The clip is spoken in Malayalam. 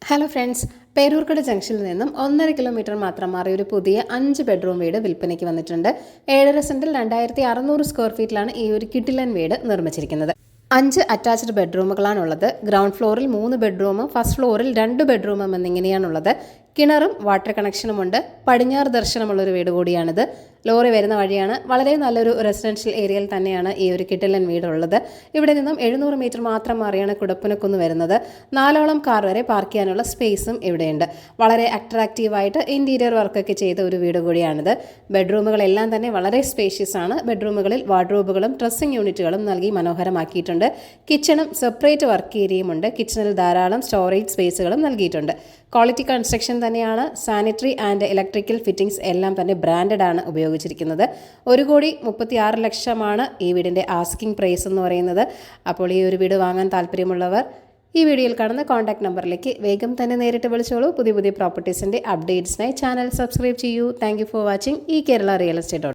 ഹലോ ഫ്രണ്ട്സ്, പേരൂർക്കട ജംഗ്ഷനിൽ നിന്നും 1.5 കിലോമീറ്റർ മാത്രം മാറി ഒരു പുതിയ 5 ബെഡ്റൂം വീട് വിൽപ്പനയ്ക്ക് വന്നിട്ടുണ്ട്. 7.5 സെന്റിൽ 2600 സ്ക്വയർ ഫീറ്റിലാണ് ഈ ഒരു കിടിലൻ വീട് നിർമ്മിച്ചിരിക്കുന്നത്. 5 അറ്റാച്ച്ഡ് ബെഡ്റൂമുകളാണുള്ളത്. ഗ്രൗണ്ട് ഫ്ലോറിൽ 3 ബെഡ്റൂമും ഫസ്റ്റ് ഫ്ലോറിൽ 2 ബെഡ്റൂമും എന്നിങ്ങനെയാണുള്ളത്. കിണറും വാട്ടർ കണക്ഷനുമുണ്ട്. പടിഞ്ഞാറ് ദർശനമുള്ളൊരു വീട് കൂടിയാണിത്. ലോറി വരുന്ന വഴിയാണ്. വളരെ നല്ലൊരു റെസിഡൻഷ്യൽ ഏരിയയിൽ തന്നെയാണ് ഈ ഒരു കിടിലൻ വീടുള്ളത്. ഇവിടെ നിന്നും 700 മീറ്റർ മാത്രം മാറിയാണ് കുടപ്പനക്കുന്ന് വരുന്നത്. 4ഓളം കാർ വരെ പാർക്ക് ചെയ്യാനുള്ള സ്പേസും ഇവിടെയുണ്ട്. വളരെ അട്രാക്റ്റീവായിട്ട് ഇൻറ്റീരിയർ വർക്കൊക്കെ ചെയ്ത ഒരു വീട് കൂടിയാണിത്. ബെഡ്റൂമുകളെല്ലാം തന്നെ വളരെ സ്പേഷ്യസ് ആണ്. ബെഡ്റൂമുകളിൽ വാർഡ്രോബുകളും ഡ്രസ്സിംഗ് യൂണിറ്റുകളും നൽകി മനോഹരമാക്കിയിട്ടുണ്ട്. കിച്ചണും സെപ്പറേറ്റ് വർക്ക് ഏരിയയും ഉണ്ട്. കിച്ചണിൽ ധാരാളം സ്റ്റോറേജ് സ്പേസുകളും നൽകിയിട്ടുണ്ട്. ക്വാളിറ്റി കൺസ്ട്രക്ഷൻ തന്നെയാണ്. സാനിറ്ററി ആൻഡ് ഇലക്ട്രിക്കൽ ഫിറ്റിംഗ്സ് എല്ലാം തന്നെ ബ്രാൻഡഡ് ആണ് ഉപയോഗിച്ചിരിക്കുന്നത്. 1,36,00,000 ഈ വീടിൻ്റെ ആസ്കിംഗ് പ്രൈസ് എന്ന് പറയുന്നത്. അപ്പോൾ ഈ ഒരു വീട് വാങ്ങാൻ താല്പര്യമുള്ളവർ ഈ വീഡിയോയിൽ കാണുന്ന കോൺടാക്ട് നമ്പറിലേക്ക് വേഗം തന്നെ നേരിട്ട് വിളിച്ചോളൂ. പുതിയ പ്രോപ്പർട്ടീസിൻ്റെ അപ്ഡേറ്റ്സിനായി ചാനൽ സബ്സ്ക്രൈബ് ചെയ്യൂ. താങ്ക് യു ഫോർ വാച്ചിങ് ഈ കേരള റിയൽ എസ്റ്റേറ്റ്.